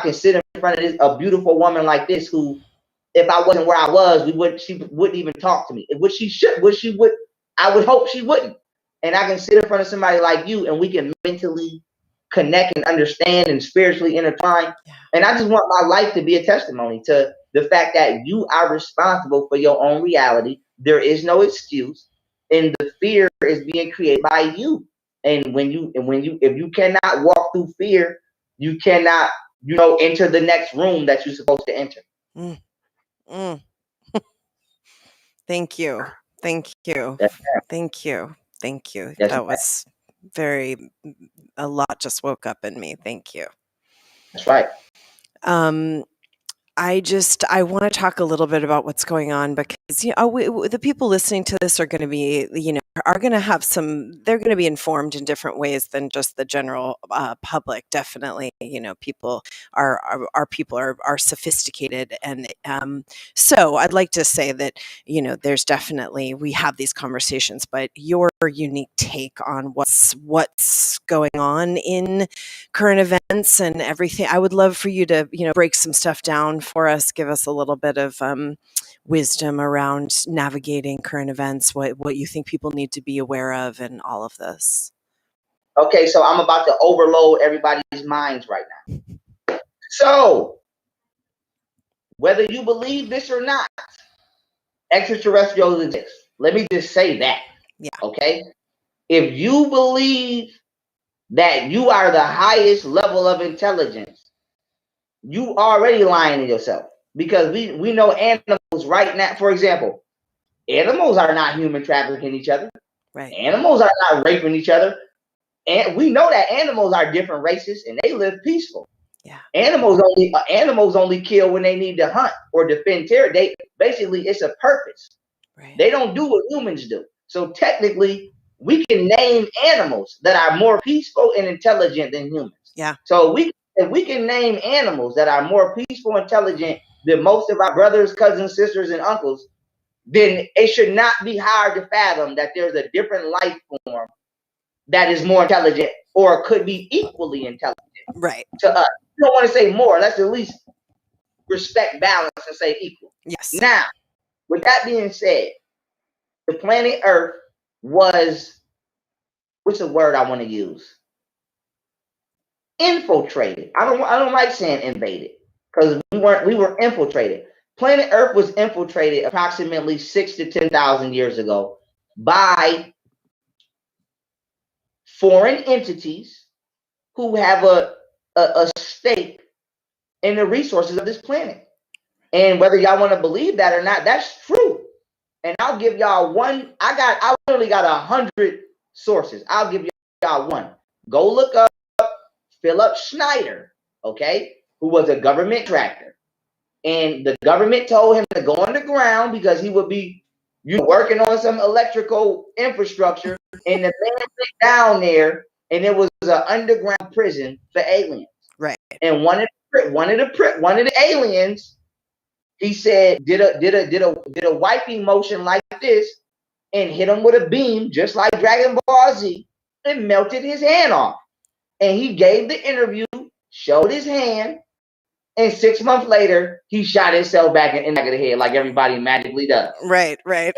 can sit in front of a beautiful woman like this who, if I wasn't where I was, she wouldn't even talk to me. I would hope she wouldn't. And I can sit in front of somebody like you and we can mentally connect and understand and spiritually intertwine. Yeah. And I just want my life to be a testimony to the fact that you are responsible for your own reality. There is no excuse. And the fear is being created by you. And if you cannot walk through fear, you cannot, enter the next room that you're supposed to enter. Mm. Mm. Thank you. Thank you. Thank you. Thank you. That was a lot just woke up in me. Thank you. That's right. I want to talk a little bit about what's going on because the people listening to this are going to be are going to have they're going to be informed in different ways than just the general public. Definitely, people are sophisticated, and so I'd like to say that there's definitely, we have these conversations, but your unique take on what's going on in current events and everything. I would love for you to break some stuff down for us, give us a little bit of wisdom around navigating current events, what you think people need to be aware of, and all of this. Okay, so I'm about to overload everybody's minds right now. So, whether you believe this or not, extraterrestrials exist. Let me just say that. Yeah. Okay? If you believe that you are the highest level of intelligence, you already lying to yourself. Because we know animals right now, for example, animals are not human trafficking each other. Right. Animals are not raping each other. And we know that animals are different races and they live peaceful. Yeah. Animals only kill when they need to hunt or defend territory. Basically, it's a purpose. Right. They don't do what humans do. So technically, we can name animals that are more peaceful and intelligent than humans. Yeah. So if we can name animals that are more peaceful and intelligent than most of our brothers, cousins, sisters, and uncles, then it should not be hard to fathom that there's a different life form that is more intelligent or could be equally intelligent to us. You don't want to say more. Let's at least respect balance and say equal. Yes. Now, with that being said, the planet Earth was, what's the word I want to use? Infiltrated. I don't like saying invaded because we were infiltrated. Planet Earth was infiltrated approximately 6,000 to 10,000 years ago by foreign entities who have a stake in the resources of this planet. And whether y'all want to believe that or not, that's true. And I'll give y'all one. I literally got 100 sources. I'll give y'all one. Go look up Philip Schneider, okay, who was a government contractor. And the government told him to go underground because he would be working on some electrical infrastructure. And the man went down there, and it was an underground prison for aliens. Right. And one of the aliens, he said, did a wiping motion like this and hit him with a beam, just like Dragon Ball Z, and melted his hand off. And he gave the interview, showed his hand, and 6 months later, he shot himself back in the back of the head like everybody magically does. Right. You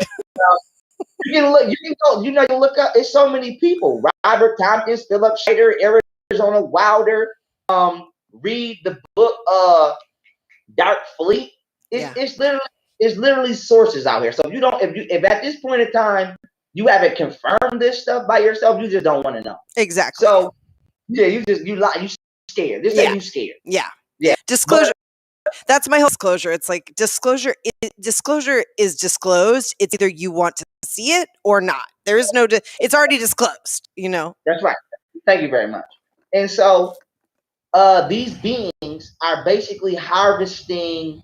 can look up. It's so many people: Robert Tompkins, Philip Schneider, Arizona Wilder. Read the book Dark Fleet. It's literally sources out here. So if at this point in time you haven't confirmed this stuff by yourself, you just don't want to know. Exactly. So yeah, you lie. You scared. This ain't you scared. Yeah. Disclosure. That's my whole disclosure. It's like disclosure is disclosed. It's either you want to see it or not. There is no, it's already disclosed, That's right. Thank you very much. And so these beings are basically harvesting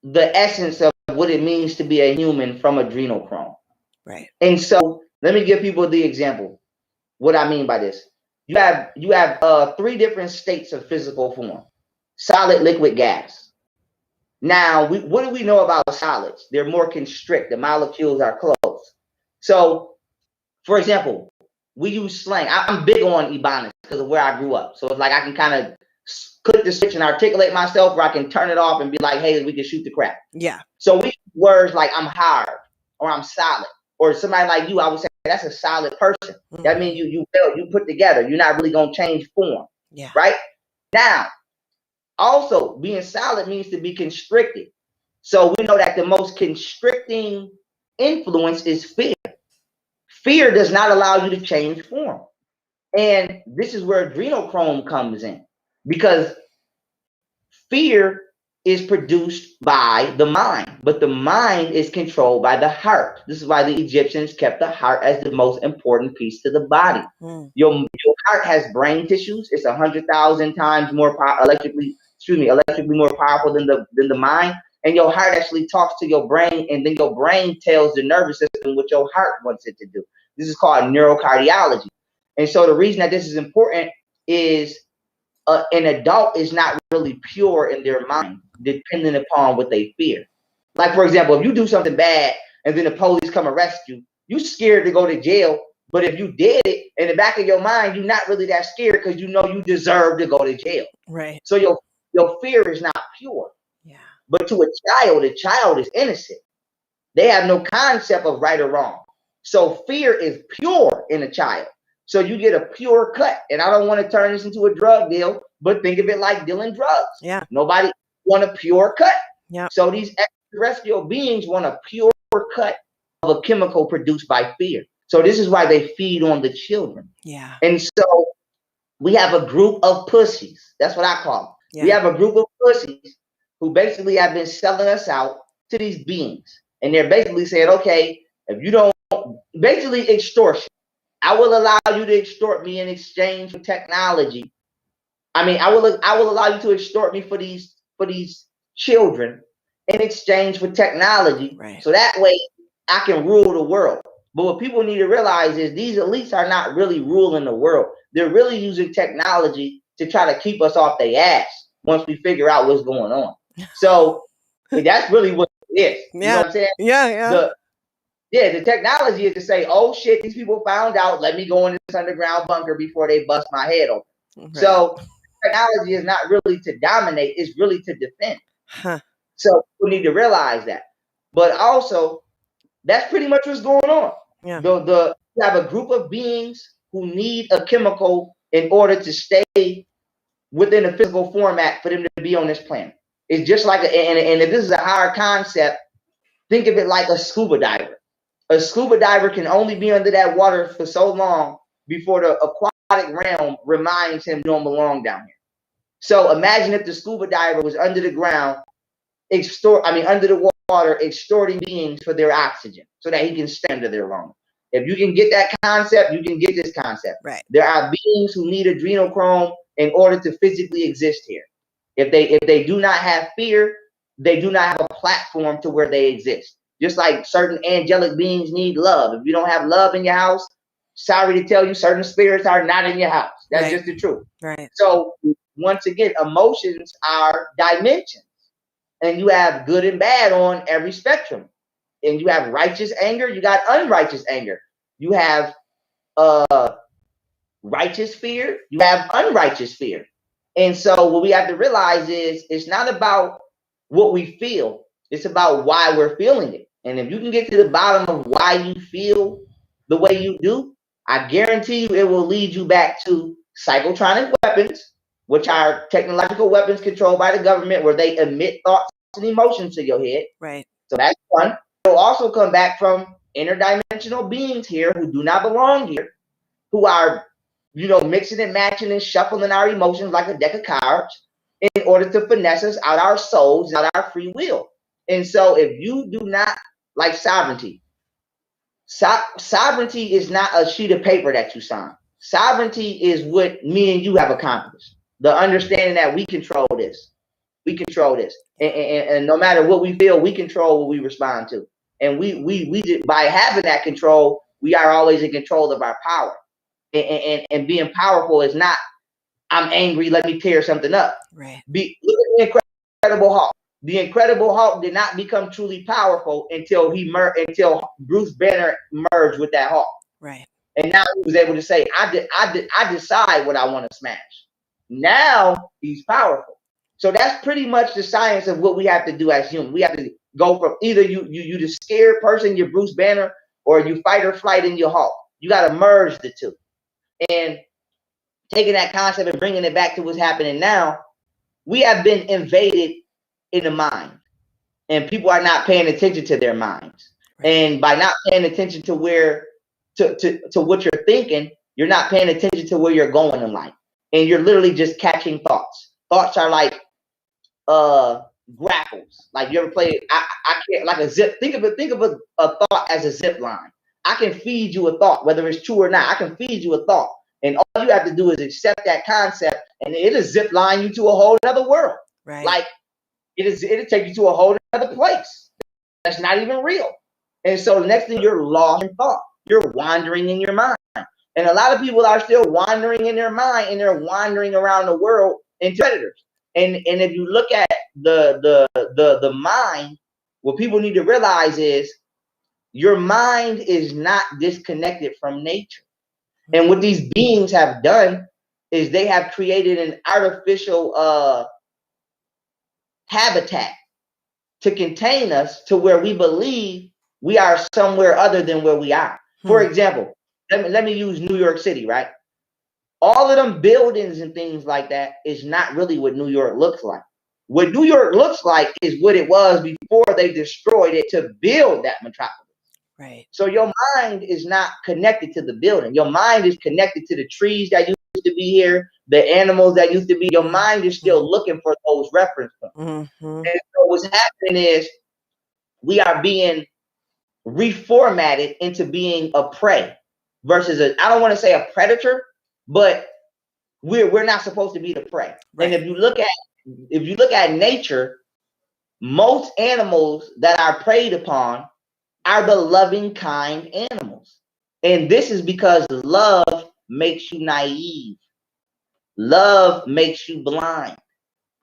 the essence of what it means to be a human from adrenochrome. Right. And so let me give people the example. What I mean by this. You have 3 different states of physical form: solid, liquid, gas. Now, what do we know about solids? They're more constrict. The molecules are close. So, for example, we use slang. I'm big on Ebonics because of where I grew up. So it's like I can kind of click the switch and articulate myself, or I can turn it off and be like, hey, we can shoot the crap. Yeah. So we use words like I'm hard or I'm solid, or somebody like you, I would say that's a solid person. Mm-hmm. That means you put together. You're not really going to change form. Yeah. Right? Now, also being solid means to be constricted. So we know that the most constricting influence is fear. Fear does not allow you to change form. And this is where adrenochrome comes in, because fear is produced by the mind, but the mind is controlled by the heart. This is why the Egyptians kept the heart as the most important piece to the body. Your heart has brain tissues. It's 100,000 times more electrically more powerful than the mind. And your heart actually talks to your brain, and then your brain tells the nervous system what your heart wants it to do. This is called neurocardiology. And so the reason that this is important is an adult is not really pure in their mind, depending upon what they fear. Like, for example, if you do something bad and then the police come arrest you, you're scared to go to jail. But if you did it, in the back of your mind, you're not really that scared because you know you deserve to go to jail. Right. So your fear is not pure. Yeah. But to a child is innocent. They have no concept of right or wrong. So fear is pure in a child. So you get a pure cut. And I don't want to turn this into a drug deal, but think of it like dealing drugs. Yeah. Nobody want a pure cut. Yeah. So these extraterrestrial beings want a pure cut of a chemical produced by fear. So this is why they feed on the children. Yeah. And so we have a group of pussies. That's what I call them. Yeah. We have a group of pussies who basically have been selling us out to these beings. And they're basically saying, okay, if you don't, basically extortion. I will allow you to extort me in exchange for technology. I mean, I will allow you to extort me for these children in exchange for technology. Right. So that way I can rule the world. But what people need to realize is these elites are not really ruling the world. They're really using technology to try to keep us off their ass once we figure out what's going on. So that's really what it is. Yeah. You know what I'm saying? Yeah. The technology is to say, oh shit, these people found out. Let me go in this underground bunker before they bust my head open. Right. So technology is not really to dominate, it's really to defend. Huh. So we need to realize that. But also, that's pretty much what's going on. Yeah. You have a group of beings who need a chemical in order to stay within a physical format for them to be on this planet. It's just like, and if this is a higher concept, think of it like a scuba diver. A scuba diver can only be under that water for so long before the aquatic realm reminds him don't belong down here. So imagine if the scuba diver was under the ground, under the water, extorting beings for their oxygen so that he can stay under there longer. If you can get that concept, you can get this concept. Right. There are beings who need adrenochrome in order to physically exist here. If they do not have fear, they do not have a platform to where they exist. Just like certain angelic beings need love. If you don't have love in your house, sorry to tell you, certain spirits are not in your house. That's right. just the truth. Right. So once again, emotions are dimensions. And you have good and bad on every spectrum. And you have righteous anger, you got unrighteous anger. You have righteous fear, you have unrighteous fear. And so what we have to realize is it's not about what we feel, it's about why we're feeling it. And if you can get to the bottom of why you feel the way you do, I guarantee you it will lead you back to psychotronic weapons, which are technological weapons controlled by the government where they emit thoughts and emotions to your head. Right. So that's fun. It will also come back from interdimensional beings here who do not belong here, who are, mixing and matching and shuffling our emotions like a deck of cards in order to finesse us out our souls, out our free will. And so if you do not like sovereignty, sovereignty is not a sheet of paper that you sign. Sovereignty is what me and you have accomplished. The understanding that we control this. We control this. And no matter what we feel, we control what we respond to. And we by having that control, we are always in control of our power. And being powerful is not, I'm angry, let me tear something up. Right. Look at the Incredible Hulk. The Incredible Hulk did not become truly powerful until Bruce Banner merged with that Hulk. Right. And now he was able to say, I decide what I want to smash. Now he's powerful. So that's pretty much the science of what we have to do as humans. We have to go from either you the scared person, you're Bruce Banner, or you fight or flight and you Hulk. You got to merge the two. And taking that concept and bringing it back to what's happening now, we have been invaded in the mind, and people are not paying attention to their minds. Right. And by not paying attention to where to what you're thinking, you're not paying attention to where you're going in life, and you're literally just catching thoughts. Thoughts are like grapples. Like you ever play? I can't like a zip. Think of a thought as a zip line. I can feed you a thought, whether it's true or not. I can feed you a thought, and all you have to do is accept that concept, and it'll zip line you to a whole other world. Right. Like it'll take you to a whole other place that's not even real. And so the next thing, you're lost in thought. You're wandering in your mind, and a lot of people are still wandering in their mind, and they're wandering around the world into predators. And if you look at the mind, what people need to realize is your mind is not disconnected from nature. And what these beings have done is they have created an artificial habitat to contain us to where we believe we are somewhere other than where we are. For example, let me use New York City, right? All of them buildings and things like that is not really what New York looks like. What New York looks like is what it was before they destroyed it to build that metropolis. Right. So your mind is not connected to the building. Your mind is connected to the trees that used to be here, the animals that used to be. Your mind is still looking for those reference points. And so what's happening is we are being reformatted into being a prey versus I don't want to say a predator, but we're not supposed to be the prey. Right. And if you look at nature, most animals that are preyed upon are the loving, kind animals. And this is because love makes you naive. Love makes you blind.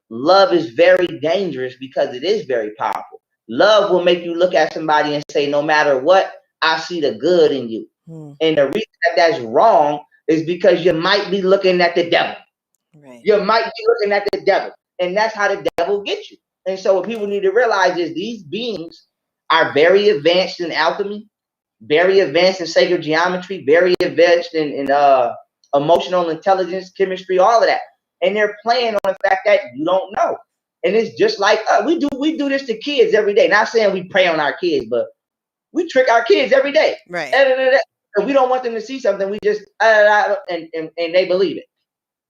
Love is very dangerous because it is very powerful. Love will make you look at somebody and say, no matter what, I see the good in you. And the reason that's wrong is because you might be looking at the devil. Right. You might be looking at the devil. And that's how the devil gets you. And so what people need to realize is these beings are very advanced in alchemy, very advanced in sacred geometry, very advanced in emotional intelligence, chemistry, all of that. And they're playing on the fact that you don't know. And it's just like we do this to kids every day. Not saying we prey on our kids, but we trick our kids every day. Right. And we don't want them to see something. We just and they believe it.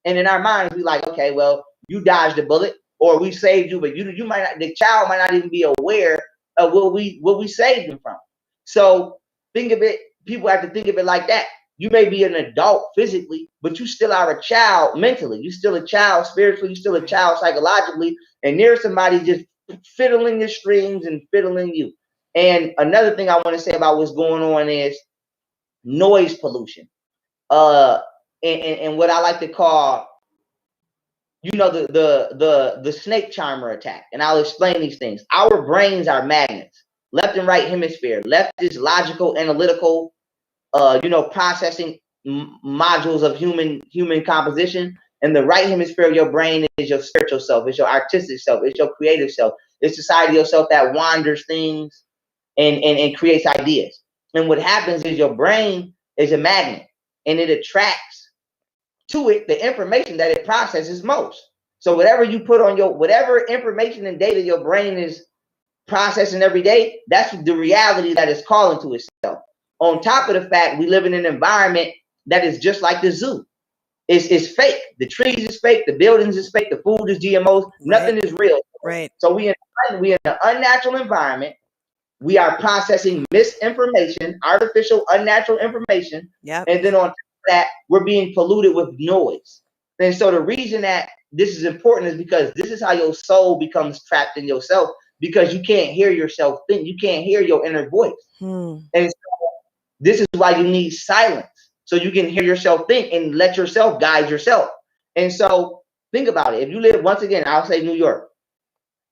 And in our minds, we like, okay, well, you dodged a bullet, or we saved you, but you might not. The child might not even be aware of what we saved them from. So think of it. People have to think of it like that. You may be an adult physically, but you still are a child mentally. You're still a child spiritually. You're still a child psychologically. And there's somebody just fiddling your strings and fiddling you. And another thing I want to say about what's going on is noise pollution. And what I like to call, the snake charmer attack. And I'll explain these things. Our brains are magnets. Left and right hemisphere. Left is logical, analytical, processing modules of human composition. And the right hemisphere of your brain is your spiritual self. It's your artistic self. It's your creative self. It's the side of yourself that wanders things and creates ideas. And what happens is your brain is a magnet, and it attracts to it the information that it processes most. So whatever you put on whatever information and data your brain is processing every day, that's the reality that it's calling to itself. On top of the fact, we live in an environment that is just like the zoo. It's fake. The trees is fake. The buildings is fake. The food is GMOs. Right. Nothing is real. Right. So we in an unnatural environment. We are processing misinformation, artificial, unnatural information. Yep. And then on top of that, we're being polluted with noise. And so the reason that this is important is because this is how your soul becomes trapped in yourself, because you can't hear yourself think. You can't hear your inner voice. And so this is why you need silence, so you can hear yourself think and let yourself guide yourself. And so think about it. If you live, once again, I'll say New York,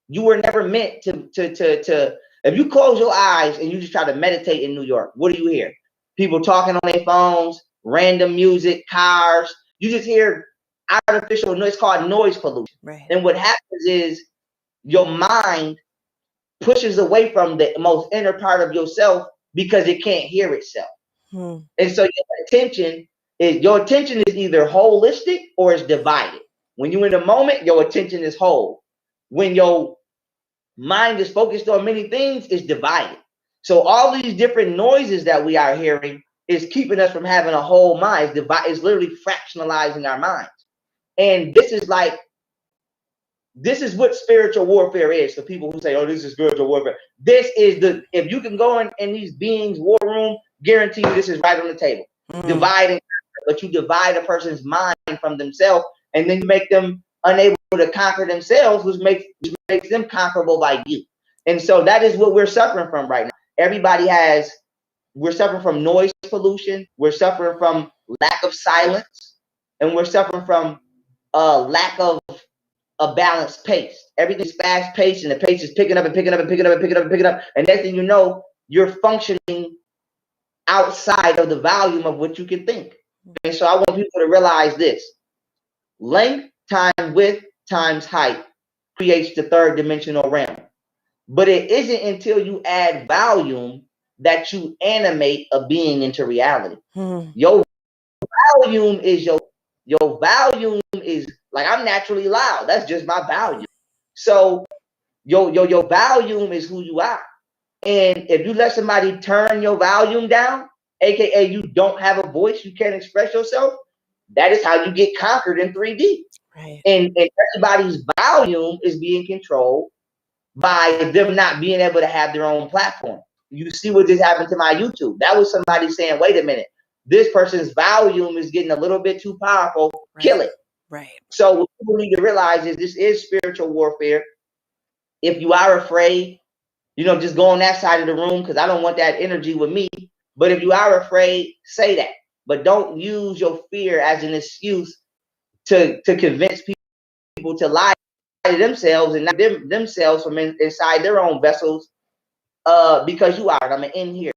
you were never meant to if you close your eyes and you just try to meditate in New York, what do you hear? people talking on their phones, random music, cars. You just hear artificial noise. It's called noise pollution. Right. And what happens is your mind pushes away from the most inner part of yourself because it can't hear itself. And so your attention is either holistic or it's divided. When you're in the moment, your attention is whole. When your mind is focused on many things, it's divided. So all these different noises that we are hearing is keeping us from having a whole mind. It's literally fractionalizing our minds. And this is what spiritual warfare is for people who say, oh, this is spiritual warfare. This is if you can go in these beings' war room, guarantee you this is right on the table. Dividing, but you divide a person's mind from themselves, and then you make them unable to conquer themselves, which makes them conquerable by you. And so that is what we're suffering from right now. We're suffering from noise pollution, we're suffering from lack of silence, and we're suffering from lack of a balanced pace. Everything's fast paced, and the pace is picking up and picking up and picking up and picking up and picking up. And next thing you know, you're functioning outside of the volume of what you can think. And so I want people to realize this: length times width times height creates the third dimensional realm. But it isn't until you add volume that you animate a being into reality. Your volume is your volume is like, I'm naturally loud. That's just my volume. So your volume is who you are. And if you let somebody turn your volume down, aka you don't have a voice, you can't express yourself, that is how you get conquered in 3D. Right. And everybody's volume is being controlled by them not being able to have their own platform. You see what just happened to my YouTube. That was somebody saying, wait a minute, this person's volume is getting a little bit too powerful. Right. Kill it. Right. So what people need to realize is this is spiritual warfare. If you are afraid, just go on that side of the room, because I don't want that energy with me. But if you are afraid, say that. But don't use your fear as an excuse to convince people to lie to themselves and not themselves from inside their own vessels, because you are. I'm going to end here.